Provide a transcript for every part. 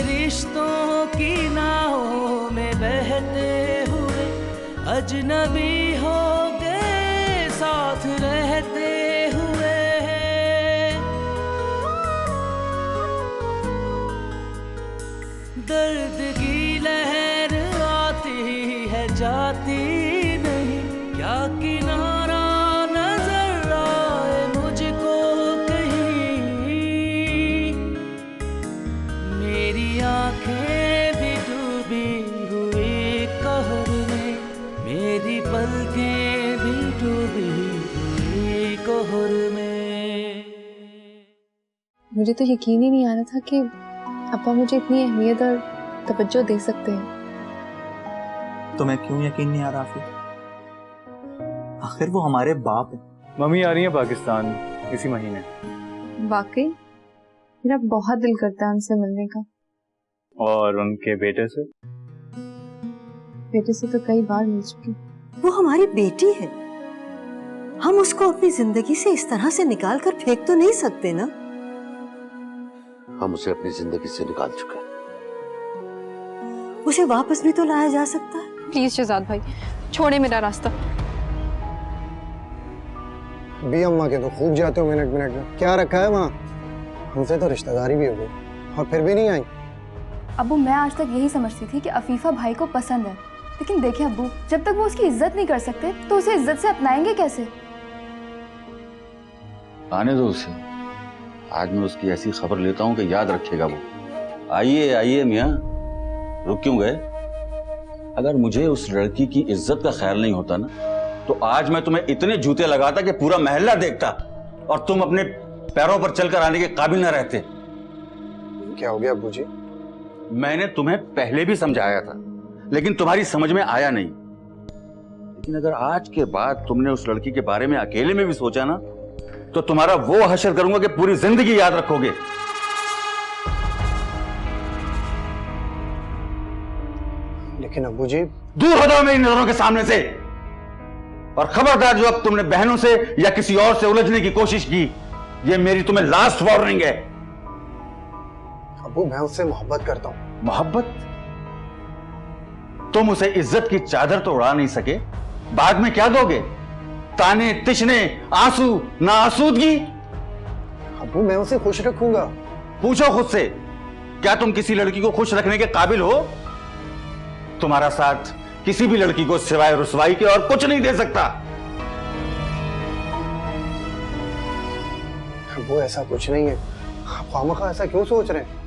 रिश्तों की नावों में बहते हुए अजनबी हो गए साथ रहते हुए। दर्द की लहर आती है जाती नहीं, क्या किनारा नजर आए मुझको कहीं। मेरी आंखें भी डूबी हुई कहर में, मेरी पलकें भी डूबी हुई कहर में। मुझे तो यकीन ही नहीं आ रहा था कि अब्बा मुझे इतनी अहमियत और तवज्जो दे सकते हैं। तुम्हें क्यों यकीन नहीं आ रहा फिर? आखिर वो हमारे बाप हैं। मम्मी आ रही है पाकिस्तान इसी महीने। वाकई मेरा बहुत दिल करता है उनसे मिलने का। और उनके बेटे से? बेटे से तो कई बार मिल चुकी। वो हमारी बेटी है, हम उसको अपनी जिंदगी से इस तरह से निकाल कर फेंक तो नहीं सकते ना। हम उसे अपनी जिंदगी से निकाल चुके हैं। उसे वापस भी तो लाया जा सकता है। प्लीज शहजाद भाई छोड़े मेरा रास्ता। भी अम्मा के तो खूब जाते हो मिनट मिनट में, क्या रखा है वहाँ? हमसे तो रिश्तेदारी भी हो गई और फिर भी नहीं आई। अब्बू मैं आज तक यही समझती थी कि अफीफा भाई को पसंद है, लेकिन देखें अब्बू, जब तक वो उसकी इज्जत नहीं कर सकते तो उसे इज्जत से अपनाएंगे कैसे? आने दो उसे, आज मैं उसकी ऐसी खबर लेता हूँ कि याद रखेगा वो। आइए आइए मियाँ, रुक क्यों गए? अगर मुझे उस लड़की की इज्जत का ख्याल नहीं होता ना, तो आज मैं तुम्हें इतने जूते लगाता कि पूरा मोहल्ला देखता और तुम अपने पैरों पर चलकर आने के काबिल न रहते। क्या हो गया अब्बू जी? मैंने तुम्हें पहले भी समझाया था, लेकिन तुम्हारी समझ में आया नहीं। लेकिन अगर आज के बाद तुमने उस लड़की के बारे में अकेले में भी सोचा ना, तो तुम्हारा वो हशर करूंगा कि पूरी जिंदगी याद रखोगे। लेकिन अब्बू जी। दूर हो जाओ मेरी नजरों के सामने से, और खबरदार जो अब तुमने बहनों से या किसी और से उलझने की कोशिश की, ये मेरी तुम्हें लास्ट वार्निंग है। अब्बू मैं उससे मोहब्बत करता हूं। मोहब्बत? तुम उसे इज्जत की चादर तो उड़ा नहीं सके, बाद में क्या दोगे? ताने, तिशने, आंसू, नाआसूदगी? अब्बू मैं उसे खुश रखूंगा। पूछो खुद से, क्या तुम किसी लड़की को खुश रखने के काबिल हो? तुम्हारा साथ किसी भी लड़की को सिवाय रुसवाई के और कुछ नहीं दे सकता। अब्बू ऐसा कुछ नहीं है, आप खामखा ऐसा क्यों सोच रहे हैं?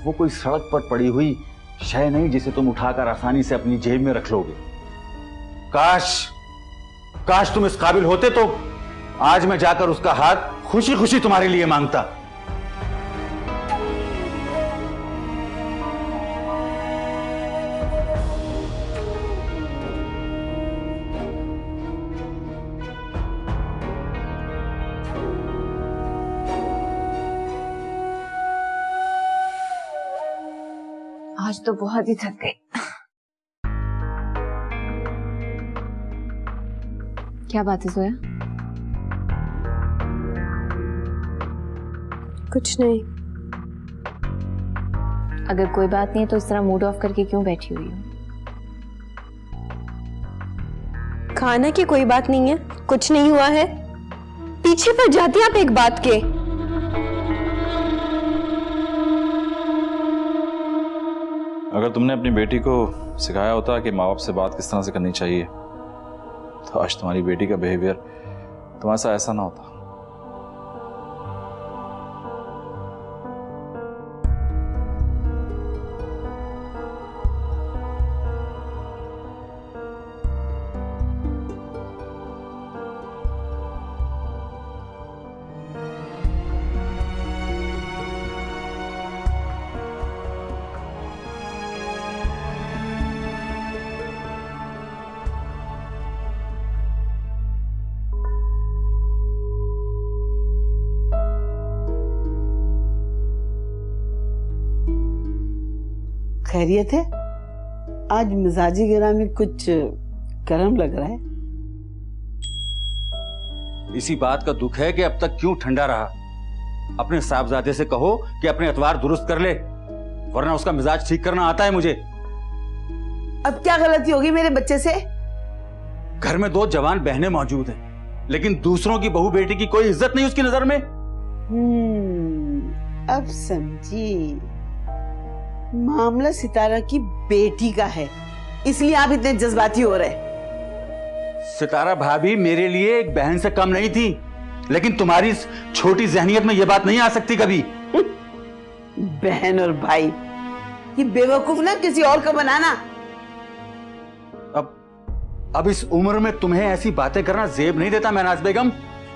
वो कोई सड़क पर पड़ी हुई शय नहीं जिसे तुम उठाकर आसानी से अपनी जेब में रख लोगे। काश तुम इस काबिल होते तो आज मैं जाकर उसका हाथ खुशी खुशी तुम्हारे लिए मांगता। आज तो बहुत ही थक गई। क्या बात है सोया? कुछ नहीं। अगर कोई बात नहीं है तो इस तरह मूड ऑफ करके क्यों बैठी हुई हो? खाना की कोई बात नहीं है, कुछ नहीं हुआ है। पीछे पड़ जाती आप एक बात के। अगर तुमने अपनी बेटी को सिखाया होता कि माँ बाप से बात किस तरह से करनी चाहिए, तो आज तुम्हारी बेटी का बिहेवियर तुम्हारे साथ ऐसा ना होता। खैरियत है? आज मिजाजी गिरा में कुछ गर्म लग रहा है। इसी बात का दुख है कि अब तक क्यों ठंडा रहा। अपने साहबजादे से कहो कि अपने अतवार दुरुस्त कर ले, वरना उसका मिजाज ठीक करना आता है मुझे। अब क्या गलती होगी मेरे बच्चे से? घर में 2 जवान बहनें मौजूद हैं, लेकिन दूसरों की बहू बेटी की कोई इज्जत नहीं उसकी नजर में। अब समझी। मामला सितारा की बेटी का है, इसलिए आप इतने जज्बाती हो रहे। सितारा भाभी मेरे लिए एक बहन से कम नहीं थी, लेकिन तुम्हारी इस छोटी जहनियत में यह बात नहीं आ सकती कभी। बहन और भाई, ये बेवकूफ ना किसी और का बनाना। अब इस उम्र में तुम्हें ऐसी बातें करना जेब नहीं देता महनाज बेगम।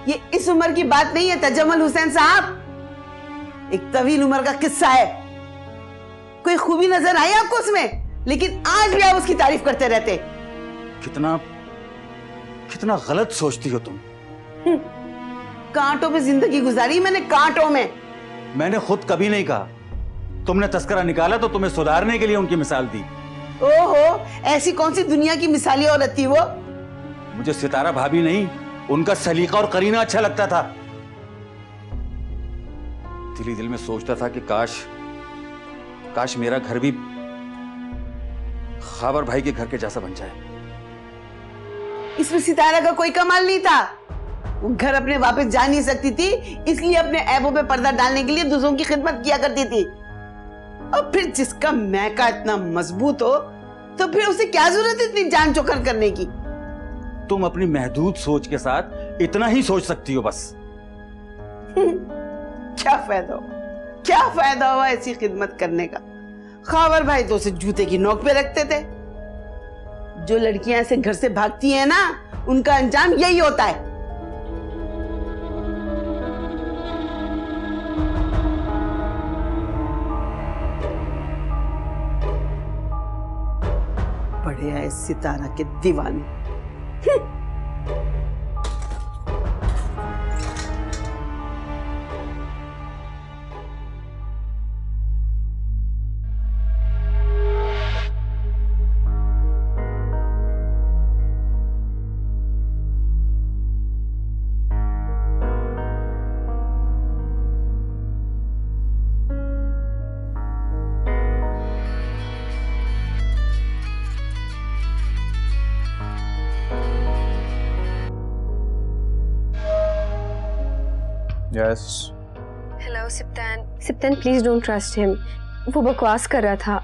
ये इस उम्र की बात नहीं है तजम्मुल हुसैन साहब, एक तवील उम्र का किस्सा है। कोई खूबी नजर आई आपको उसमें, लेकिन आज भी आप उसकी तारीफ करते रहते। कितना गलत सोचती हो तुम। कांटों में जिंदगी गुजारी मैंने, कांटों में। मैंने खुद कभी नहीं कहा। तुमने तस्करा निकाला तो तुम्हें सुधारने के लिए उनकी मिसाल दी। ओहो, ऐसी कौन सी दुनिया की मिसाली औरत थी वो? मुझे सितारा भाभी नहीं, उनका सलीका और करीना अच्छा लगता था। दिल ही दिल में सोचता था कि काश मेरा घर भी खावर भाई के घर के जैसा बन जाए। इसमें सितारा का कोई कमाल नहीं था। वो घर अपने वापस जा नहीं सकती थी, इसलिए अपने ऐबों पे पर्दा डालने के लिए दूसरों की खिदमत किया करती थी। और फिर जिसका मैका इतना मजबूत हो, तो फिर उसे क्या जरूरत है इतनी जान चौकन करने की? तुम अपनी महदूद सोच के साथ इतना ही सोच सकती हो बस। क्या फायदा हुआ ऐसी खिदमत करने का? खावर भाई तो उसे जूते की नोक पे रखते थे। जो लड़कियां ऐसे घर से भागती हैं ना, उनका अंजाम यही होता है। पड़े आए सितारा के दीवाने। Yes. Hello सिप्तान please don't trust him. वो बकवास कर रहा था।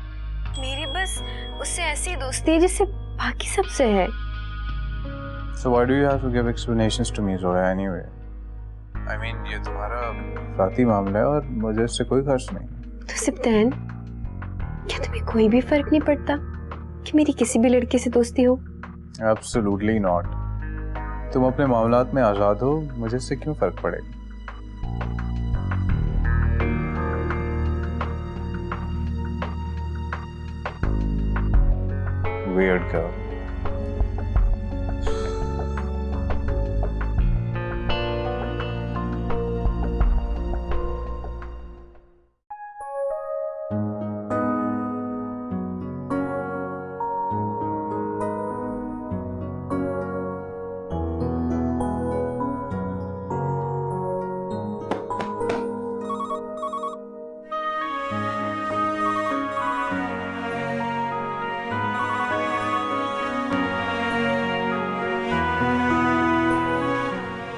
मेरी बस उससे ऐसी दोस्ती है जिससे बाकी सबसे है। So why do you have to give explanations to me, Zoya? Anyway, I mean ये तुम्हारा ज़ाती मामला है और मुझे इससे कोई खर्च नहीं। तो सिप्तान, क्या तुम्हें कोई भी फर्क नहीं पड़ता कि मेरी किसी भी लड़के से दोस्ती हो? Absolutely not. तुम अपने मामलात में आज़ाद हो, मुझे इससे क्यों फर्क पड़ेगा? Weird girl.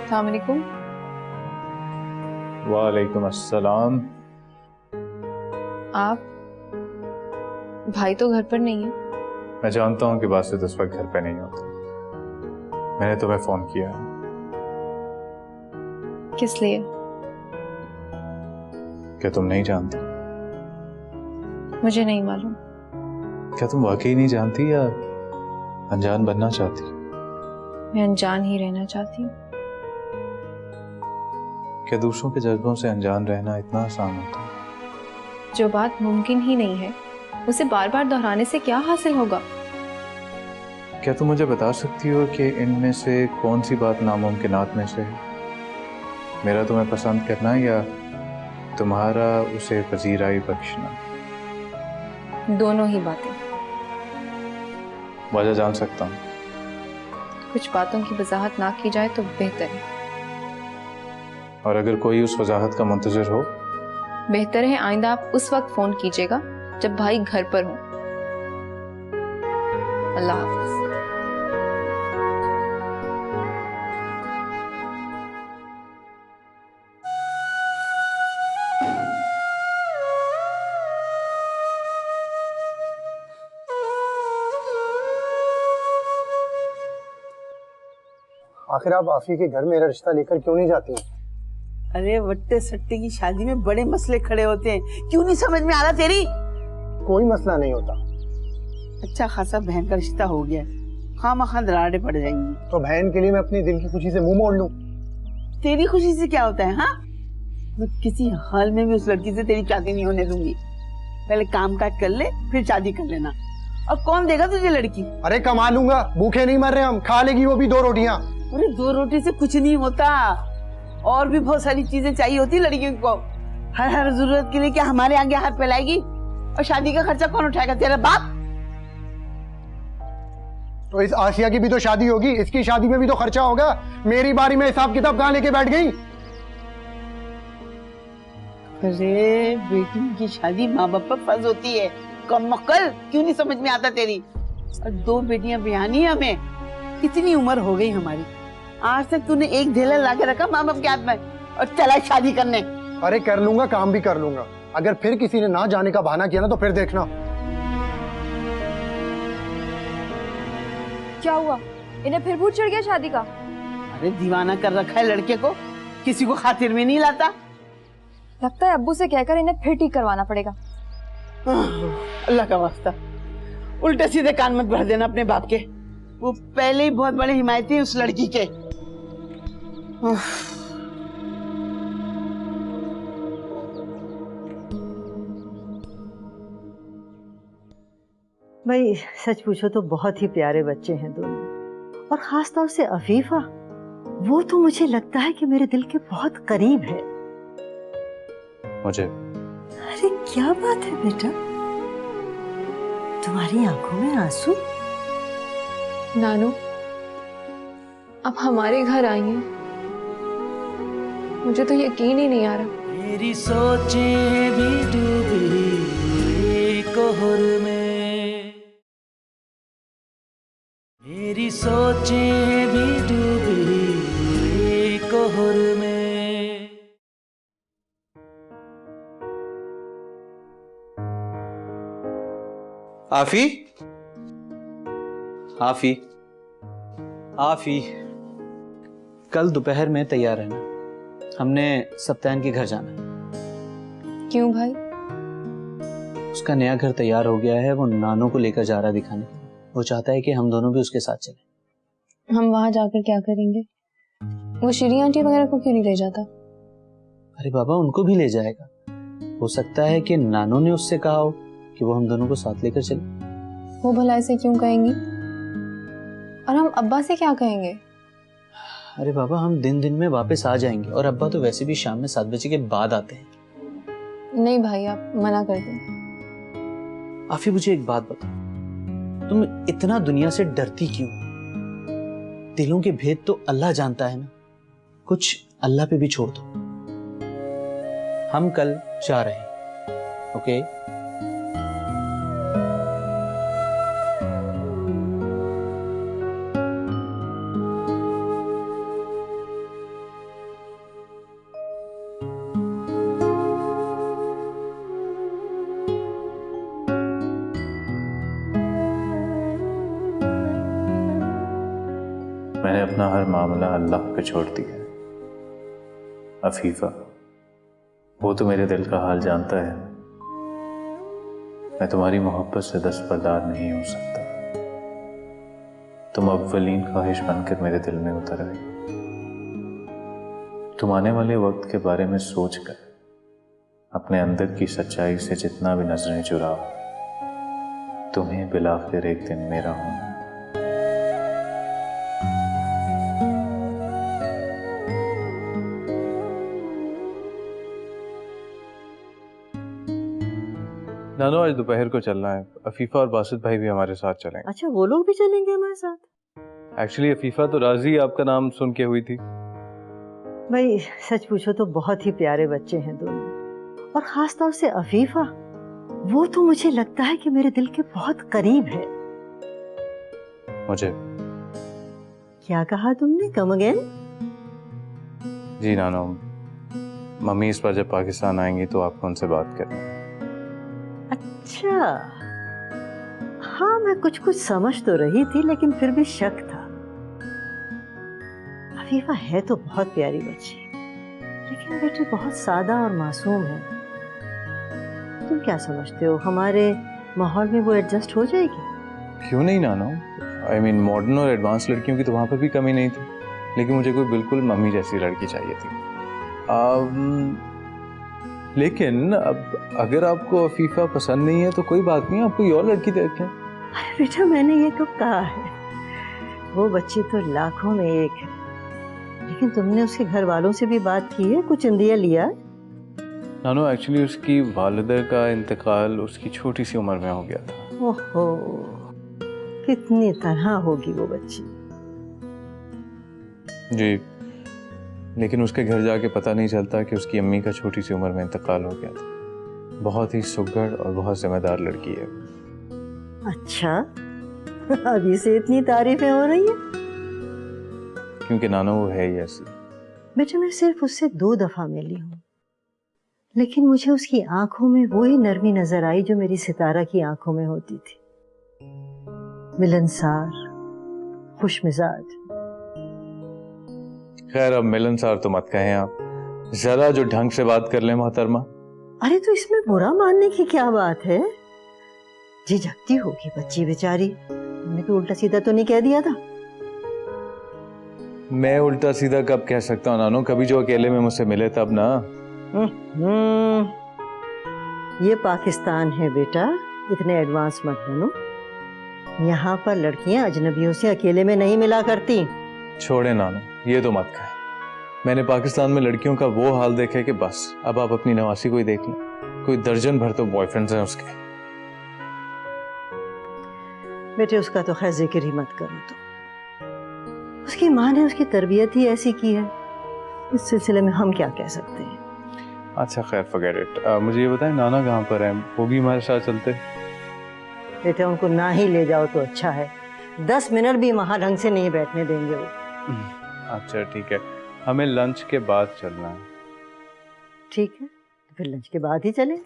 अस्सलामुअलैकुम। वालेकुम अस्सलाम। आप भाई तो घर पर नहीं है। मैं जानता हूँ कि बासित इस वक्त घर पे नहीं होता। मैंने तुम्हें फोन किया है। किस लिए? क्या तुम नहीं जानती? मुझे नहीं मालूम। क्या तुम वाकई नहीं जानती या अनजान बनना चाहती? मैं अनजान ही रहना चाहती हूँ। क्या दूसरों के जज्बों से अनजान रहना इतना आसान होता है? जो बात मुमकिन ही नहीं है, उसे बार बार दोहराने से क्या हासिल होगा? क्या तुम मुझे बता सकती हो कि इनमें से कौन सी बात नामुमकिनात में से है? मेरा तुम्हें पसंद करना या तुम्हारा उसे पजीराई बख्शना? दोनों ही बातें। वजह जान सकता हूँ? कुछ बातों की वजाहत ना की जाए तो बेहतर है। और अगर कोई उस वजाहत का मुंतज़िर हो? बेहतर है आइंदा आप उस वक्त फोन कीजिएगा जब भाई घर पर हो। अल्लाह हाफिज। आखिर आप आफी के घर मेरा रिश्ता लेकर क्यों नहीं जाती? अरे वट्टे सट्टे की शादी में बड़े मसले खड़े होते हैं, क्यों नहीं समझ में आ रहा तेरी? कोई मसला नहीं होता। अच्छा खासा बहन का रिश्ता हो गया, खामखा दरारें पड़ जाएंगी। तो बहन के लिए मैं अपनी दिल की खुशी से मुंह मोड़ लूं? तेरी खुशी से क्या होता है? हाँ, मैं किसी हाल में भी उस लड़की से तेरी शादी नहीं होने दूंगी। पहले काम काज कर ले, फिर शादी कर लेना। और कौन देगा तुझे लड़की? अरे कमा लूंगा, भूखे नहीं मर रहे हम। खा लेगी वो भी 2 रोटियां। अरे 2 रोटी से कुछ नहीं होता, और भी बहुत सारी चीजें चाहिए होती लड़कियों को। हर जरूरत के लिए क्या हमारे आगे हाथ फैलाएगी? और शादी का खर्चा कौन उठाएगा? तेरा बाप। तो इस आसिया की भी तो शादी होगी, इसकी शादी में भी तो खर्चा होगा। मेरी बारी में हिसाब किताब कहाँ लेके बैठ गई? अरे बेटी की शादी माँ बाप पर फर्ज होती है। कमअक्ल, क्यों नहीं समझ में आता तेरी? और 2 बेटियां ब्याहनी हमें। कितनी उम्र हो गई हमारी, आज तक तूने एक ढेला ला के रखा माँ बाप के हाथ में, और चला शादी करने। अरे कर लूंगा, काम भी कर लूंगा। अगर फिर किसी ने ना जाने का बहाना किया ना, तो फिर देखना। क्या हुआ? इन्हें फिर भूत चढ़ गया शादी का? अरे दीवाना कर रखा है लड़के को, किसी को खातिर में नहीं लाता। लगता है अब्बू से कहकर इन्हें फिर ठीक करवाना पड़ेगा। अल्लाह का वास्ता, उल्टे सीधे कान मत भर देना अपने बाप के। वो पहले ही बहुत बड़े हिमायती हैं उस लड़की के। भाई सच पूछो तो बहुत ही प्यारे बच्चे हैं दोनों, और खास तौर से अफीफा, वो तो मुझे लगता है कि मेरे दिल के बहुत करीब है। मुझे? अरे क्या बात है बेटा, तुम्हारी आंखों में आंसू? नानू, अब हमारे घर आई हैं। मुझे तो यकीन ही नहीं आ रहा। मेरी सोचें भी डूबी हुई कोहर में, मेरी सोचें भी डूबी हुई कोहर में। आफी, आफी, आफी, कल दोपहर में तैयार रहना, हमने सप्तान के घर जाना है। क्यों भाई? उसका नया घर तैयार हो गया है, वो नानू को लेकर जा रहा है दिखाने के लिए। वो चाहता है कि हम दोनों भी उसके साथ चलें। हम वहां जाकर क्या करेंगे? वो श्री आंटी वगैरह को क्यों नहीं ले जाता? अरे बाबा, उनको भी ले जाएगा। हो सकता है कि नानू ने उससे कहा हो कि वो हम दोनों को साथ लेकर चले। वो भला ऐसे क्यों कहेंगी? और हम अब्बा से क्या कहेंगे? अरे बाबा, हम दिन दिन में वापस आ जाएंगे, और अब्बा तो वैसे भी शाम में 7 बजे के बाद आते हैं। नहीं भाई, आप मना कर दें। आफी, मुझे एक बात बताओ, तुम इतना दुनिया से डरती क्यों? दिलों के भेद तो अल्लाह जानता है ना। कुछ अल्लाह पे भी छोड़ दो। हम कल जा रहे हैं, ओके? मैंने अपना हर मामला अल्लाह पे छोड़ दिया है। अफीफा, वो तो मेरे दिल का हाल जानता है। मैं तुम्हारी मोहब्बत से दस्तबरदार नहीं हो सकता। तुम अव्वलीन ख्वाहिश बनकर मेरे दिल में उतर आई। तुम आने वाले वक्त के बारे में सोचकर अपने अंदर की सच्चाई से जितना भी नजरें चुराओ, तुम्हें बिलाखिर एक दिन मेरा होना। नानो, आज दोपहर को चलना है। अफीफा और बासित भाई भी हमारे साथ चलेंगे। अच्छा, वो लोग भी चलेंगे हमारे साथ? एक्चुअली अफीफा तो राजी आपका नाम सुन के हुई थी। भाई सच पूछो तो बहुत ही प्यारे बच्चे हैं दोनों, और खास तौर से अफीफा, वो तो मुझे लगता है कि मेरे दिल के बहुत करीब है। मुझे क्या कहा तुमने? Come again? जी नानो, मम्मी इस बार जब पाकिस्तान आएंगी तो आपको उनसे बात करनी। अच्छा, हाँ मैं कुछ कुछ समझ तो रही थी लेकिन फिर भी शक था। अफीफा है तो बहुत प्यारी बच्ची, लेकिन बेटे बहुत सादा और मासूम है। तुम क्या समझते हो हमारे माहौल में वो एडजस्ट हो जाएगी? क्यों नहीं नानो, आई मीन मॉडर्न और एडवांस लड़कियों की तो वहाँ पर भी कमी नहीं थी, लेकिन मुझे कोई बिल्कुल मम्मी जैसी लड़की चाहिए थी। लेकिन अब अगर आपको अफीफा पसंद नहीं है तो कोई बात नहीं, आप कोई और लड़की देखें। अरे बेटा मैंने ये कब कहा है? वो बच्ची तो लाखों में एक है। लेकिन तुमने उसके घर वालों से भी बात की है? कुछ इंदिया लिया? नानो एक्चुअली उसकी वालिदा का इंतकाल उसकी छोटी सी उम्र में हो गया था। ओहो, कितनी तरह होगी वो बच्ची। जी, लेकिन उसके घर जाके पता नहीं चलता कि उसकी अम्मी का छोटी सी उम्र में इंतकाल हो गया था। बहुत ही सुघड़ और बहुत जिम्मेदार लड़की है। अच्छा, अभी से इतनी तारीफें हो रही है? क्योंकि नानो वो है ही ऐसी। बेटा मैं सिर्फ उससे 2 दफा मिली हूँ, लेकिन मुझे उसकी आंखों में वही नरमी नजर आई जो मेरी सितारा की आंखों में होती थी। मिलनसार, खुश मिजाज। खैर अब मिलनसार तो मत कहें आप, जरा जो ढंग से बात कर ले मोहतरमा। अरे तो इसमें बुरा मानने की क्या बात है? झिझकती होगी बच्ची बेचारी। तुमने तो उल्टा सीधा तो नहीं कह दिया था? मैं उल्टा सीधा कब कह सकता हूँ नानो, कभी जो अकेले में मुझसे मिले तब ना। ये पाकिस्तान है बेटा, इतने एडवांस मत बनो। यहाँ पर लड़कियां अजनबियों से अकेले में नहीं मिला करती। छोड़े नानो, ये तो मत कहें। मैंने पाकिस्तान में लड़कियों का वो हाल देखा है कि बस अब आप अपनी नवासी को ही देख लें, कोई दर्जन भर तो बॉयफ्रेंड्स हैं उसके। बेटे उसका तो खैर जिक्र ही मत करो। तो उसकी माँ ने उसकी तरबियत ही ऐसी की है, इस सिलसिले में हम क्या कह सकते हैं। अच्छा खैर फॉरगेट इट। मुझे ये बताएं नाना कहाँ पर है? वो भी हमारे साथ चलते? बेटे उनको ना ही ले जाओ तो अच्छा है। 10 मिनट भी वहां ढंग से नहीं बैठने देंगे वो। अच्छा ठीक है, हमें लंच के बाद चलना है। ठीक है, तो फिर लंच के बाद ही चले।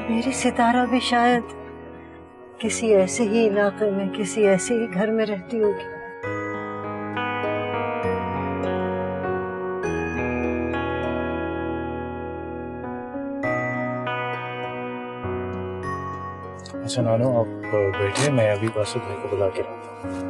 मेरी सितारा भी शायद किसी ऐसे ही इलाके में, किसी ऐसे ही घर में रहती होगी। अच्छा नानो आप बैठिए, मैं अभी बासुत भाई को बुला के लाता हूँ।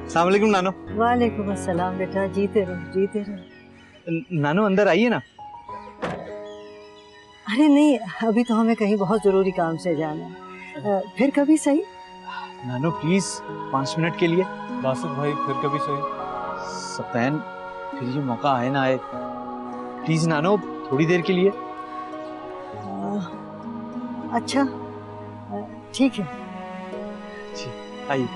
अस्सलाम वालेकुम नानो। वालेकुम अस्सलाम बेटा, जीते रहो जीते रहो। नानो अंदर आइए ना। अरे नहीं, अभी तो हमें कहीं बहुत जरूरी काम से जाना है, फिर कभी सही। नानो प्लीज 5 मिनट के लिए। बासुत भाई फिर कभी सही। सप्तान फिर ये मौका आए ना आए, प्लीज नानो थोड़ी देर के लिए। अच्छा ठीक है, आइए।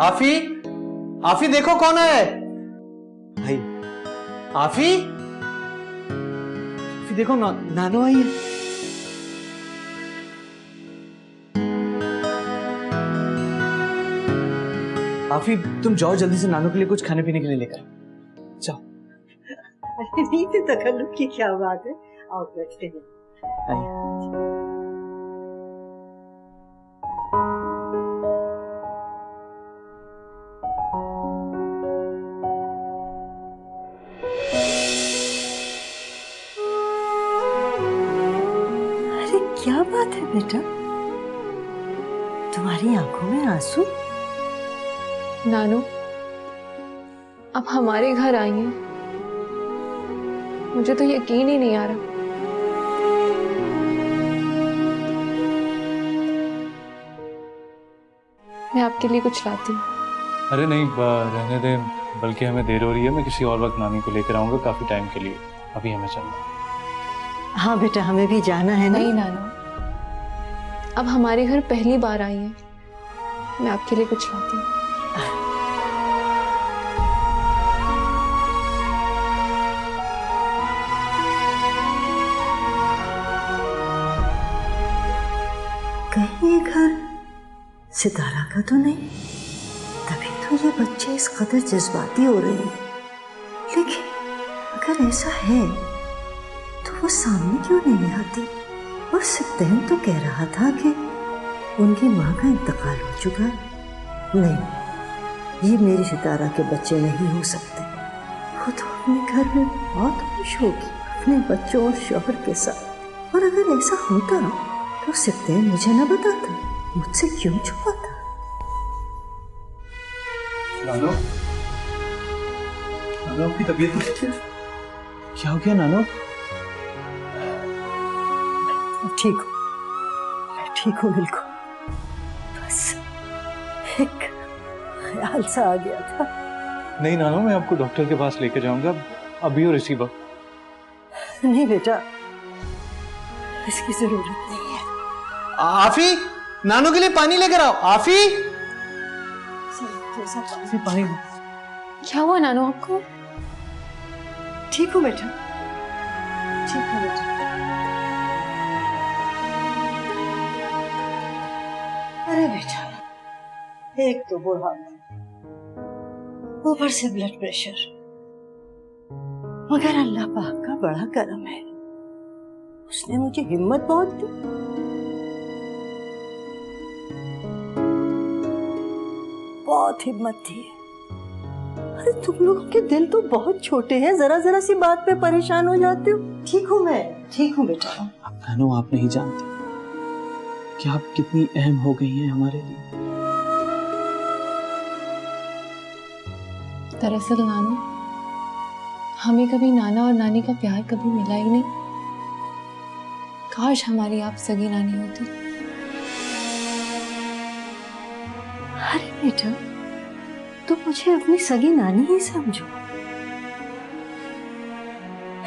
आफी, आफी देखो कौन है भाई। आफी, आफी देखो नानो आई है। आफी तुम जाओ जल्दी से, नानो के लिए कुछ खाने पीने के लिए लेकर जाओ। अरे नहीं तो तकल्लुफ की क्या बात है, आओ बैठते हैं। अरे क्या बात है बेटा, तुम्हारी आंखों में आंसू? नानू अब हमारे घर आई हैं, मुझे तो यकीन ही नहीं आ रहा। मैं आपके लिए कुछ लाती हूँ। अरे नहीं रहने दे, बल्कि हमें देर हो रही है। मैं किसी और वक्त नानी को लेकर आऊंगा काफी टाइम के लिए, अभी हमें चलना है। हाँ बेटा हमें भी जाना है ना। नहीं नानू, अब हमारे घर पहली बार आई हैं, मैं आपके लिए कुछ लाती हूँ। कहीं ये घर सितारा का तो नहीं? तभी तो ये बच्चे इस कदर जज्बाती हो रहे हैं। लेकिन अगर ऐसा है तो वो सामने क्यों नहीं आती? और सिप्तैन तो कह रहा था कि उनकी माँ का इंतकाल हो चुका है। नहीं, ये मेरी सितारा के बच्चे नहीं हो सकते। वो तो अपने घर में बहुत खुश होगी अपने बच्चों और शौहर के साथ। और अगर ऐसा होता तो सिप्तैन मुझे न बताता, मुझसे क्यों छुपाता? नानो, नानो आपकी तबीयत ठीक है? क्या हो गया नानो? ठीक हूँ, मैं ठीक हूँ बिल्कुल। बस एक ख्याल सा आ गया था। नहीं नानो, मैं आपको डॉक्टर के पास लेकर जाऊंगा अभी और इसी वक्त। नहीं बेटा, इसकी जरूरत नहीं है। आफी, नानो के लिए पानी लेकर आओ। आफी, जैसा पानी। क्या हुआ नानू आपको? ठीक हूँ बेटा, ठीक हूँ बेटा। अरे बेटा, एक तो बुढ़ापा, ऊपर से ब्लड प्रेशर, मगर अल्लाह पाक का बड़ा करम है, उसने मुझे हिम्मत बहुत दी। बहुत हिम्मत दी है। अरे तुम लोगों के दिल तो बहुत छोटे हैं, जरा जरा सी बात पे परेशान हो जाते हो। ठीक हूँ मैं, ठीक हूँ बेटा। नानो आप नहीं जानते कि आप कितनी अहम हो गई हैं हमारे लिए। दरअसल नानू, हमें कभी नाना और नानी का प्यार कभी मिला ही नहीं। काश हमारी आप सगी नानी होती। अरे बेटा, तुम मुझे अपनी सगी नानी ही समझो।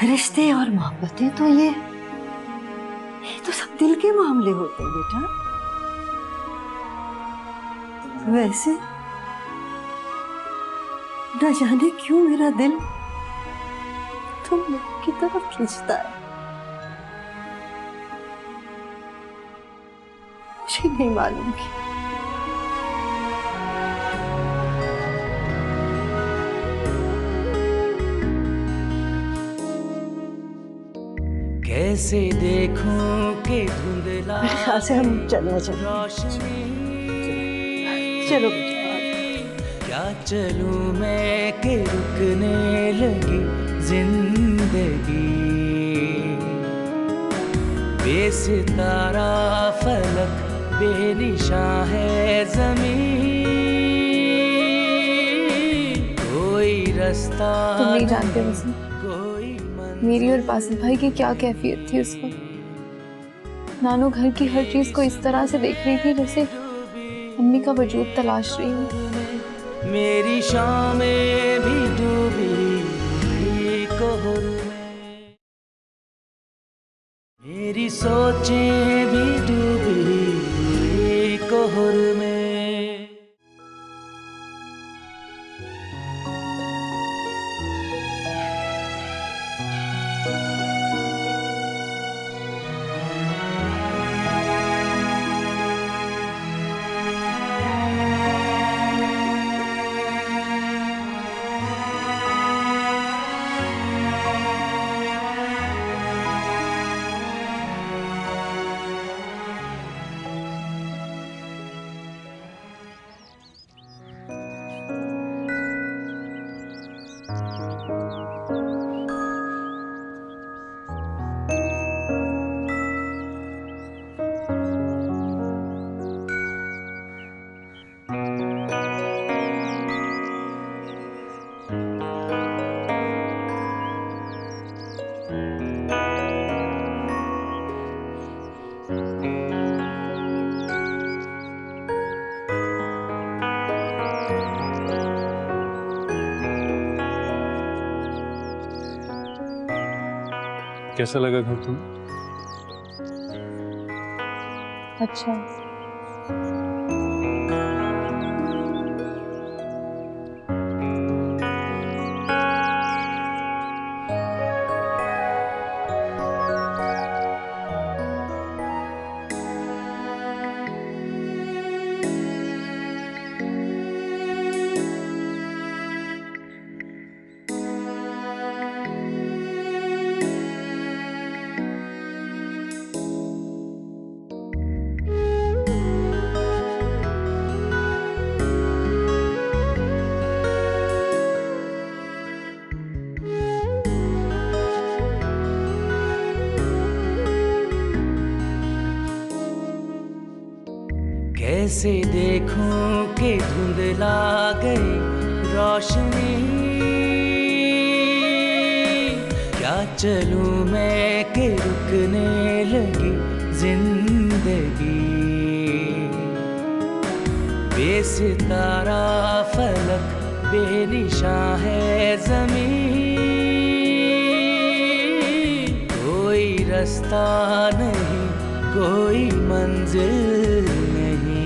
रिश्ते और मोहब्बतें तो ये तो सब दिल के मामले होते हैं बेटा। वैसे न जाने क्यों मेरा दिल तुम लोगों की तरफ खींचता है। मुझे नहीं मालूम कि कैसे देखूं कि धुंधला मेरे ख्याल से हम चलना चाहिए। चलो बेटा। क्या चलूं मैं कि रुकने लगी जिंदगी, बेसितारा फलक बेनिशां है ज़मीन, कोई रास्ता तुम नहीं जानते वैसे मेरी और बासित भाई की क्या कैफियत थी उस वक्त। नानू घर की हर चीज को इस तरह से देख रही थी जैसे अम्मी का वजूद तलाश रही हूँ। मेरी शामें भी डूबी कोहर में, मेरी सोचें भी डूबी कोहर में। कैसा लगा घर तुम्हें? अच्छा। कैसे देखूं कि धुंधला गई रोशनी, क्या चलूं मैं कि रुकने लगी जिंदगी। बेसितारा फलक बेनिशां है ज़मीं, कोई रास्ता नहीं कोई मंजिल नहीं।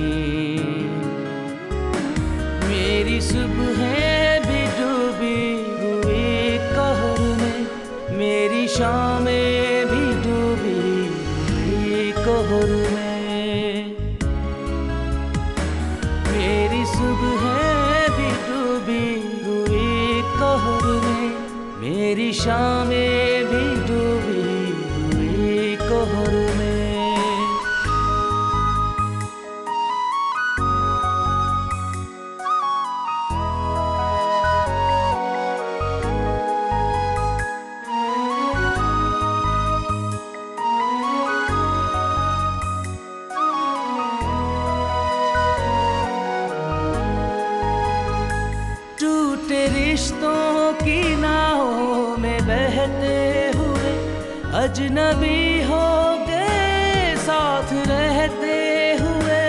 मेरी सुबहें भी डूबी हुई कहर में, मेरी शामें भी डूबी हुई कहर में। मेरी सुबहें भी डूबी हुई कहर में, मेरी शामें भी डूबी हुई कहर में। रिश्तों की नावों में बहते हुए अजनबी हो गए साथ रहते हुए।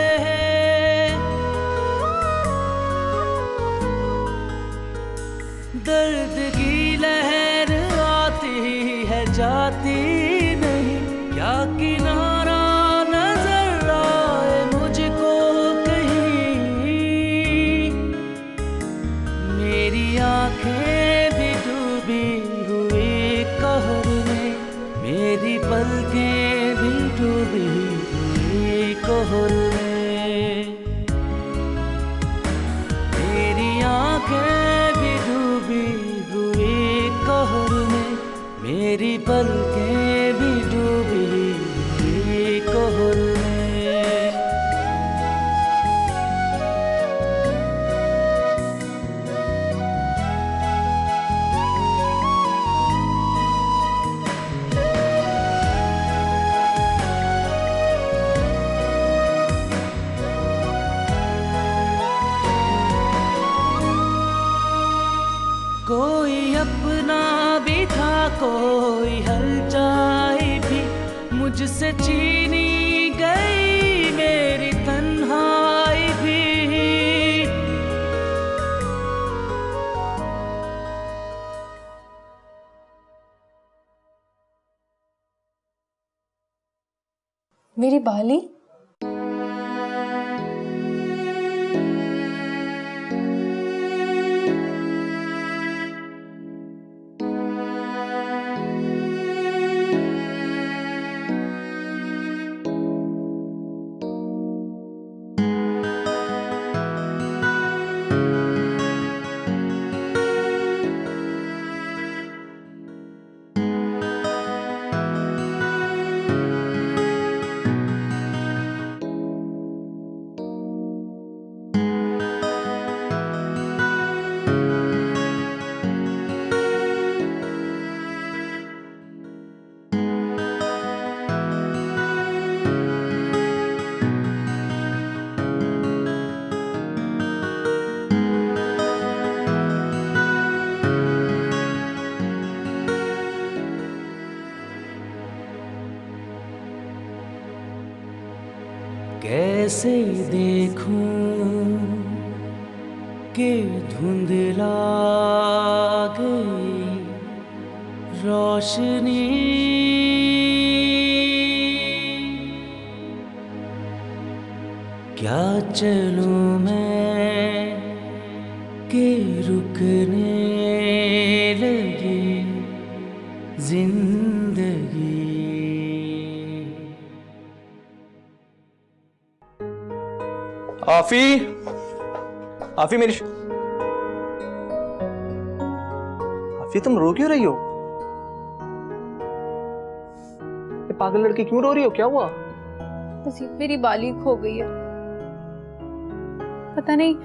दर्द की लहर आती है जाती नहीं, क्या किनारा नजर आए मुझको कहीं। मेरी आंखें भी डूबी हुई कहर में, मेरी पलकें भी डूबी हुई कहर में। मेरी आंखें भी डूबी हुई कहर में, मेरी पलकें भी डूबी हुई कहर में। कोई अपना भी था कोई हलचाई भी, मुझसे छीनी गई मेरी तन्हाई भी। मेरी बाली, कैसे देखूं कि धुंधला गई रोशनी, चलूं मैं कि रुकने लगी जिंदगी। आफी, आफी मेरी आफी, तुम रो क्यों रही हो? ये पागल लड़की क्यों रो रही हो? क्या हुआ? बस मेरी बाली खो गई है, पता नहीं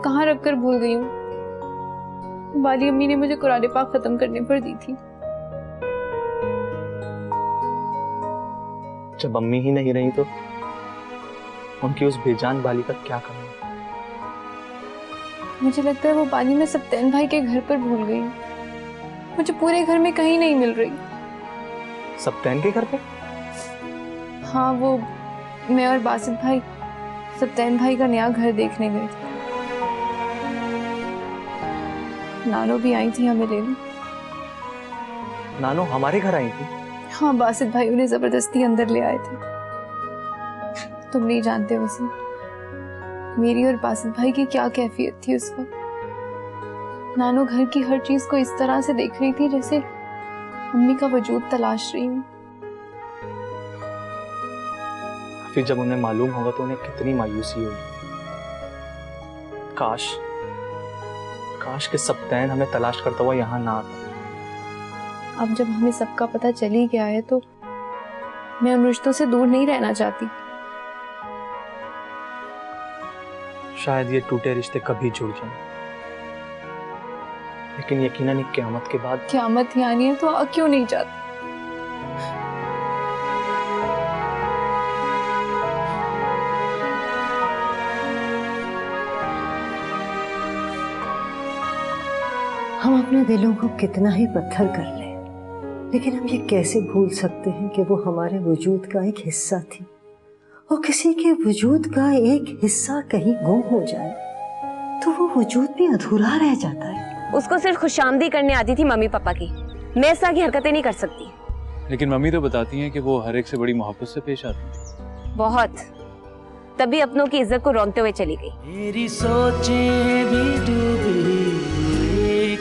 कहाँ रखकर भूल गई हूँ। बाली अम्मी ने मुझे कुरान पाक खत्म करने पर दी थी। जब अम्मी ही नहीं रही तो उनकी उस बेजान बाली का क्या करना? मुझे लगता है वो बाली मैं सप्तैन भाई के घर पर भूल गई हूँ। मुझे पूरे घर में कहीं नहीं मिल रही। सप्तैन के घर पे? हाँ, वो मैं और बासित भाई सप्तैन भाई का नया घर देखने गए थे। नानो भी आई थी हमें लेने। नानो हमारे घर आई थी? हाँ, बासित भाई उन्हें जबरदस्ती अंदर ले आए थे। तुम नहीं जानते वसीम, मेरी और बासित भाई की क्या कैफियत थी उस वक्त। नानो घर की हर चीज को इस तरह से देख रही थी जैसे अम्मी का वजूद तलाश रही हूँ। फिर जब उन्हें मालूम होगा तो उन्हें कितनी मायूसी होगी। काश काश कि सप्तैन हमें तलाश करता हुआ यहाँ ना आता। अब जब हमें सबका पता चल ही गया है तो मैं उन रिश्तों से दूर नहीं रहना चाहती। शायद ये टूटे रिश्ते कभी जुड़ जाएं, लेकिन यकीनन एक क़यामत के बाद। क़यामत ही आनी है तो आ क्यों नहीं जाती? हम अपने दिलों को कितना ही पत्थर कर लें, लेकिन हम ये कैसे भूल सकते हैं कि वो हमारे वजूद का एक हिस्सा थी, और किसी के वजूद का एक हिस्सा कहीं गुम हो जाए तो वो वजूद भी अधूरा रह जाता है। उसको सिर्फ खुशामदी करने आती थी मम्मी पापा की, मैं इस तरह की हरकतें नहीं कर सकती। लेकिन मम्मी तो बताती हैं कि वो हर एक से बड़ी मोहब्बत से पेश आती है। बहुत, तभी अपनों की इज्जत को रौंदते हुए चली गई। मेरी सोचें भी डूबी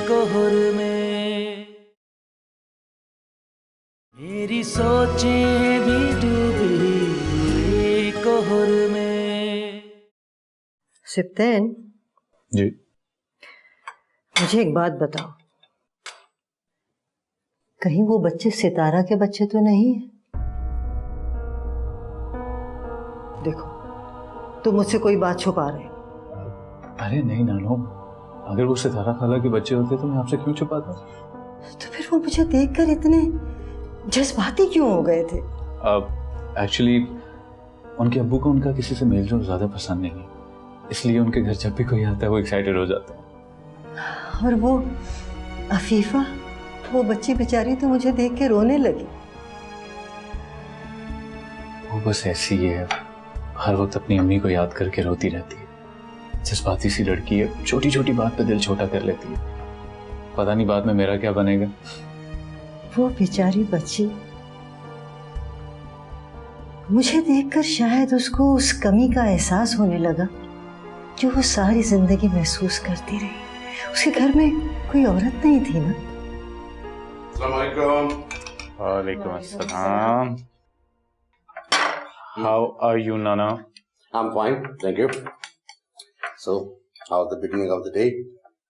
कोहर में, मेरी सोचें भी डूबी कोहर में। सिप्तैन जी, मुझे एक बात बताओ, कहीं वो बच्चे सितारा के बच्चे तो नहीं है? देखो, तुम मुझसे कोई बात छुपा रहे हो। अरे नहीं नानो, अगर वो सितारा खाला के बच्चे होते तो मैं आपसे क्यों छुपाता? तो फिर वो मुझे देखकर इतने जज्बाती क्यों हो गए थे? एक्चुअली उनके अब्बू को उनका किसी से मेल जोल ज्यादा पसंद नहीं है, इसलिए उनके घर जब भी कोई आता है वो एक्साइटेड हो जाता है। और वो अफीफा, वो बच्ची बेचारी तो मुझे देख के रोने लगी। वो बस ऐसी है, हर वक्त अपनी अम्मी को याद करके रोती रहती है। जज्बाती सी लड़की है, छोटी छोटी बात पे दिल छोटा कर लेती है। पता नहीं बाद में मेरा क्या बनेगा। वो बेचारी बच्ची, मुझे देखकर शायद उसको उस कमी का एहसास होने लगा जो वो सारी जिंदगी महसूस करती रही। उसके घर में कोई औरत नहीं थी ना। वालेकुम अस्सलाम। How are you, Nana? I'm fine, thank you. So, how's the beginning of the day?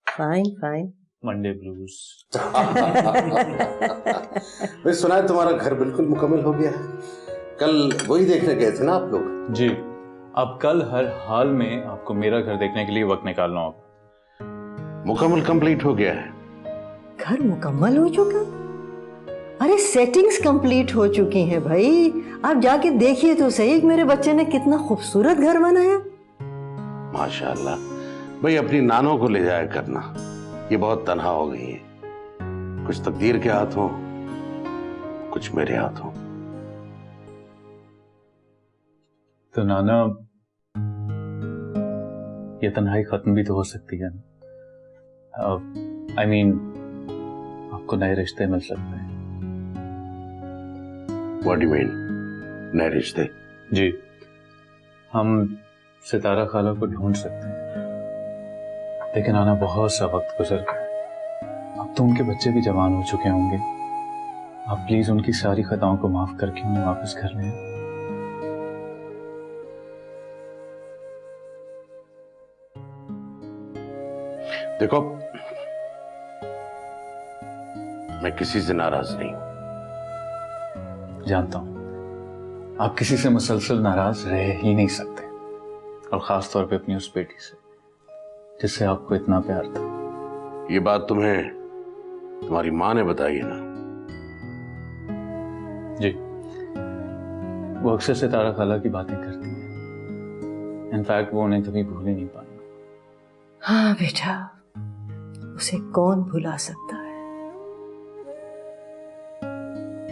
Fine, fine. Monday blues. मैं सुना है तुम्हारा घर बिल्कुल मुकम्मल हो गया है। कल वही देखने गए थे ना आप लोग? जी, अब कल हर हाल में आपको मेरा घर देखने के लिए वक्त निकालना होगा। मुकम्मल कंप्लीट हो गया है। घर मुकम्मल हो चुका? अरे सेटिंग्स कंप्लीट हो चुकी हैं भाई। आप जाके देखिए तो सही कि मेरे बच्चे ने कितना खूबसूरत घर बनाया। माशाल्लाह। भाई अपनी नानों को ले जाया करना, ये बहुत तन्हा हो गई है। कुछ तकदीर के हाथों, कुछ मेरे हाथों। तो नाना, ये तन्हाई खत्म भी तो हो सकती है ना। I mean, आपको नए रिश्ते मिल सकते हैं। What do you mean? नए रिश्ते? जी, हम सितारा खाला को ढूंढ सकते हैं, लेकिन आना बहुत सा वक्त गुजर गया। अब तो उनके बच्चे भी जवान हो चुके होंगे। आप प्लीज उनकी सारी खताओं को माफ करके उन्हें वापस कर लें। देखो, मैं किसी से नाराज नहीं हूं। जानता हूं आप किसी से मुसलसल नाराज रह ही नहीं सकते, और खास तौर पे अपनी उस बेटी से जिससे आपको इतना प्यार था। ये बात तुम्हें तुम्हारी माँ ने बताई है ना? जी, वो अक्सर सितारा खाला की बातें करती है। इनफैक्ट वो उन्हें कभी भूल ही नहीं पाएंगे। हाँ बेटा, उसे कौन भुला सकता है।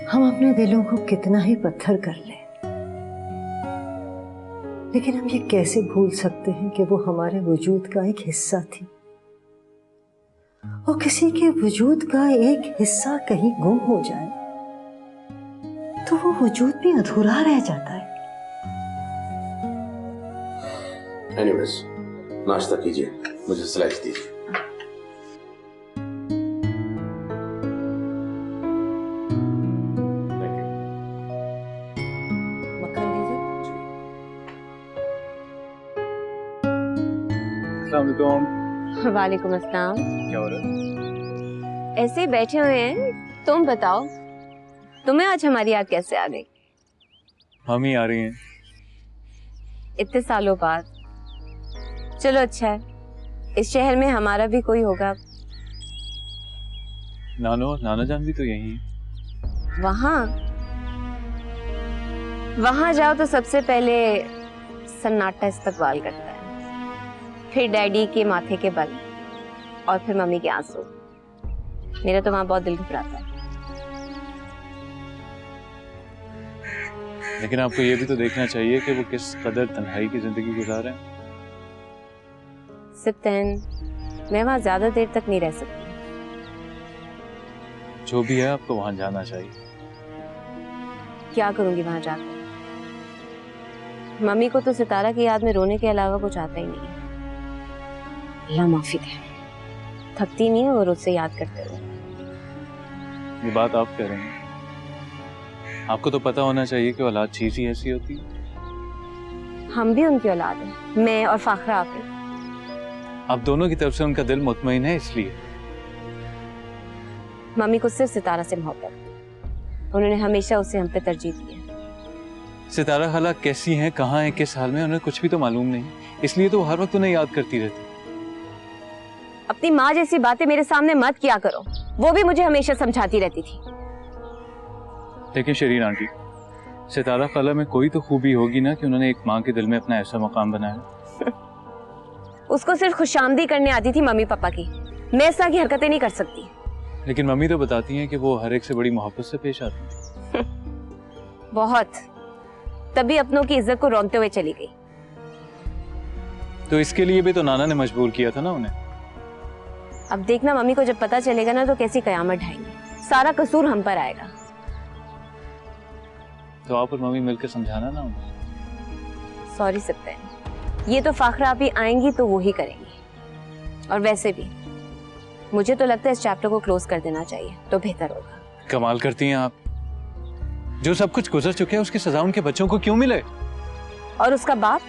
हम अपने दिलों को कितना ही पत्थर कर लें, लेकिन हम ये कैसे भूल सकते हैं कि वो हमारे वजूद का एक हिस्सा थी। और किसी के वजूद का एक हिस्सा कहीं गुम हो जाए तो वो वजूद भी अधूरा रह जाता है। एनीवेज, नाश्ता कीजिए, मुझे स्लाइस दीजिए। वालेकुम अस्सलाम। क्या हो रहा है? ऐसे ही बैठे हुए हैं। तुम बताओ, तुम्हें आज हमारी याद कैसे आ गई? हम ही आ रही हैं इतने सालों बाद। चलो अच्छा है, इस शहर में हमारा भी कोई होगा। नाना जान भी तो यही है। वहां जाओ तो सबसे पहले सन्नाटा इस्तकबाल करता है, फिर डैडी के माथे के बल, और फिर मम्मी के आंसू। मेरा तो वहां बहुत दिल घबराता है। लेकिन आपको ये भी तो देखना चाहिए कि वो किस कदर तन्हाई की जिंदगी गुजार रहे हैं। सिप्तैन, मैं वहां ज्यादा देर तक नहीं रह सकती। जो भी है, आपको वहां जाना चाहिए। क्या करूंगी वहां जाकर? मम्मी को तो सितारा की याद में रोने के अलावा कुछ आता ही नहीं है। अल्लाह माफी दे, थकती नहीं है और उससे याद करते रहो। ये बात आप कह रहे हैं, आपको तो पता होना चाहिए कि औलाद चीज ही ऐसी होती है। हम भी उनकी औलाद हैं, मैं और फाखरा आके। आप दोनों की तरफ से उनका दिल मुतमईन है, इसलिए। मम्मी को सिर्फ सितारा से मोहब्बत, उन्होंने हमेशा उसे हम पे तरजीह दी है। सितारा खाला कैसी हैं, कहाँ हैं, किस हाल में, उन्हें कुछ भी तो मालूम नहीं, इसलिए तो हर वक्त उन्हें याद करती रहती। अपनी माँ जैसी बातें मेरे सामने मत किया करो, वो भी मुझे हमेशा समझाती रहती थी। लेकिन शरीन आंटी, सितारा खाला में कोई तो खूबी होगी ना कि उन्होंने एक माँ के दिल में अपना ऐसा मकाम बनाया। उसको सिर्फ खुशामदी करने आती थी मम्मी पापा की, मैं इस तरह की हरकतें नहीं कर सकती। लेकिन मम्मी तो बताती हैं कि वो हर एक से बड़ी मोहब्बत से पेश आती है। बहुत, तभी अपनों की इज्जत को रौंदते हुए चली गई। तो इसके लिए भी तो नाना ने मजबूर किया था ना उन्हें। अब देखना मम्मी को जब पता चलेगा ना तो कैसी कयामत ढाएंगी, सारा कसूर हम पर आएगा। तो आप और मम्मी मिलकर समझाना ना उन्हें। सॉरी सिप्तैन, ये तो फाखरा आप ही आएंगी तो वो ही करेंगी। और वैसे भी मुझे तो लगता है इस चैप्टर को क्लोज कर देना चाहिए तो बेहतर होगा। कमाल करती हैं आप, जो सब कुछ गुजर चुके हैं उसकी सजा उनके बच्चों को क्यों मिले? और उसका बाप,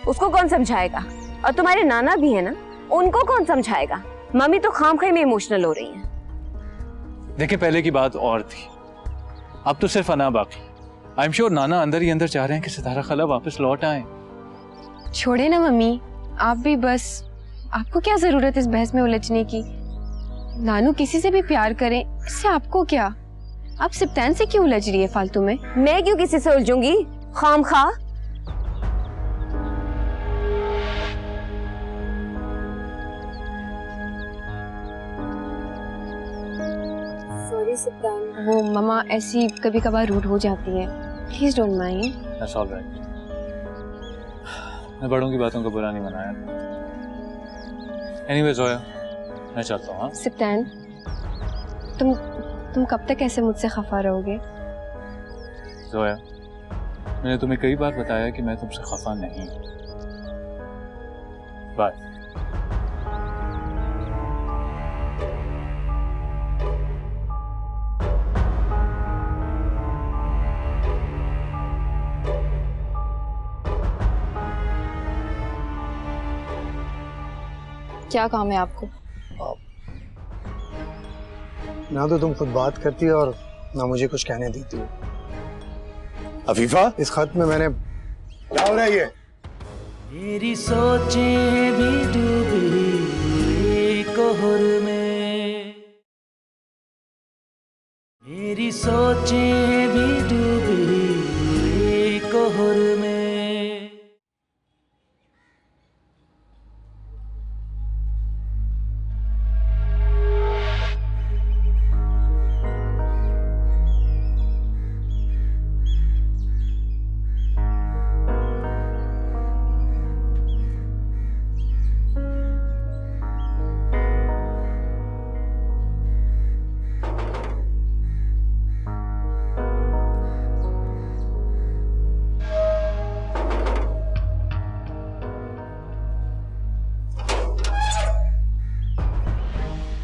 उसको कौन समझाएगा? और तुम्हारे नाना भी है ना, उनको कौन समझाएगा? मम्मी तो खामखा में इमोशनल हो रही हैं। देखिए, पहले की बात और थी, अब तो सिर्फ अना बाकी। आई एम श्योर नाना अंदर ही अंदर चाह रहे हैं कि सितारा खाला वापस लौट आए। छोड़े ना मम्मी, आप भी बस। आपको क्या जरूरत इस बहस में उलझने की? नानू किसी से भी प्यार करें, इससे आपको क्या? आप सिप्तैन से क्यों उलझ रही है फालतू में? मैं क्यों किसी से उलझूंगी खामखा? सॉरी सिप्तैन, वो मम्मा ऐसी कभी कभार रूड हो जाती है, please don't mind. That's alright, मैं बड़ों की बातों को बुरा नहीं मनाया। एनीवे जोया, मैं चलता हूँ। सिप्तैन, तुम कब तक ऐसे मुझसे खफा रहोगे? जोया, मैंने तुम्हें कई बार बताया कि मैं तुमसे खफा नहीं। बाय। क्या काम है आपको? ना तो तुम खुद बात करती हो और ना मुझे कुछ कहने देती हो। अफीफा, इस खत में मैंने क्या हो रहा है ये? मेरी सोचें भी डूबी कोहर में, मेरी सोचें भी डूबी कोहर में।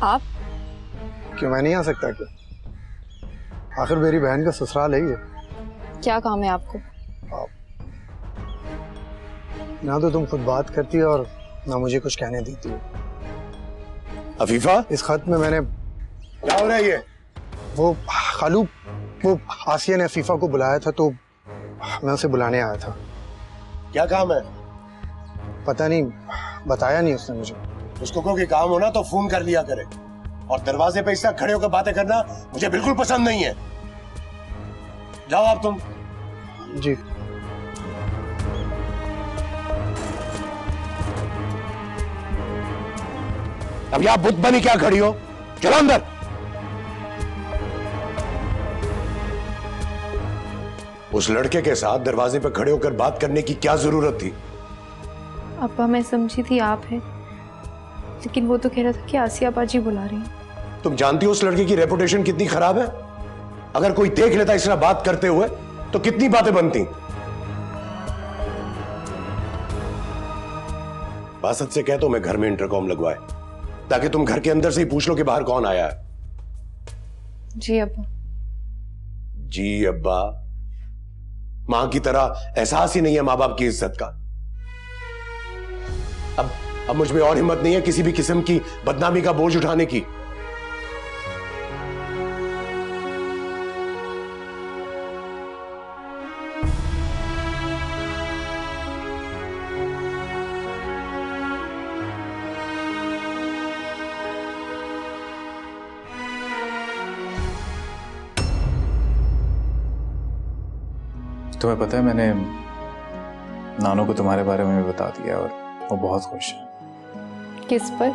आप? क्यों मैं नहीं आ सकता क्या? आखिर मेरी बहन का ससुराल है ये। क्या काम है आपको? ना तो तुम खुद बात करती हो और ना मुझे कुछ कहने देती हो। अफीफा, इस खत में मैंने क्या हो रहा है ये? वो खालू, वो आसिया ने अफीफा को बुलाया था तो मैं उसे बुलाने आया था। क्या काम है? पता नहीं, बताया नहीं उसने मुझे। उसको कोई काम हो ना तो फोन कर लिया करे, और दरवाजे पे इस तरह खड़े होकर बातें करना मुझे बिल्कुल पसंद नहीं है। जाओ आप तुम। जी। अब आप बुत बनी क्या खड़ी हो? चलो अंदर। उस लड़के के साथ दरवाजे पे खड़े होकर बात करने की क्या जरूरत थी? अब्बा मैं समझी थी आप हैं, लेकिन वो तो कह रहा था कि आसिया बाजी बुला रही हैं। तुम जानती हो उस लड़के की रेपुटेशन कितनी खराब है? अगर कोई देख लेता इस तरह बात करते हुए तो कितनी बातें बनती। बासत से कह तो मैं घर में इंटरकॉम लगवाए, ताकि तुम घर के अंदर से ही पूछ लो कि बाहर कौन आया है। जी अब्बा। जी अब्बा? मां की तरह एहसास ही नहीं है मां बाप की इज्जत का। अब मुझ में और हिम्मत नहीं है किसी भी किस्म की बदनामी का बोझ उठाने की। तुम्हें पता है मैंने नानू को तुम्हारे बारे में बता दिया और वो बहुत खुश है। किस पर?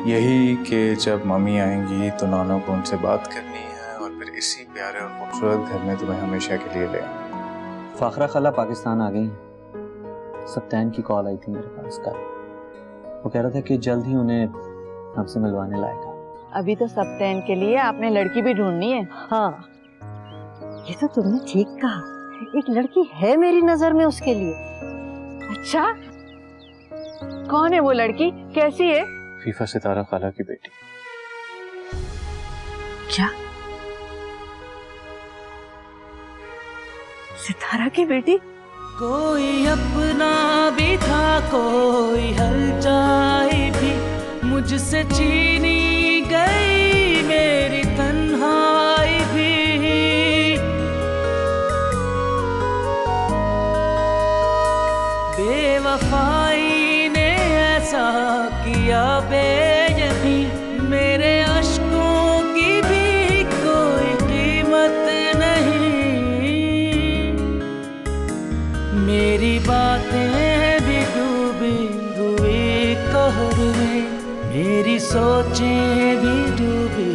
यही कि जब मम्मी आएंगी तो नानू को उनसे बात करनी है और फिर इसी प्यारे और खूबसूरत घर में तुम्हें हमेशा के लिए ले आएंगे। फाखरा खाला पाकिस्तान आ गई। सप्तान की कॉल आई थी मेरे पास कल। वो कह रहा था कि जल्द ही उन्हें हमसे मिलवाने लाएगा। अभी तो सप्तान के लिए आपने लड़की भी ढूंढनी है। हाँ, ये तो तुमने ठीक कहा। एक लड़की है मेरी नजर में उसके लिए। अच्छा, कौन है वो लड़की? कैसी है? फीफा सितारा खाला की बेटी। क्या? सितारा की बेटी? कोई अपना भी था, कोई हलचाई भी मुझसे छीनी गई मेरी तन्हाई भी। बेवफाई ने ऐसा किया बेयकी, मेरे अश्कों की भी कोई कीमत नहीं। मेरी बातें भी डूबी हुई कोहर में, मेरी सोचें भी डूबी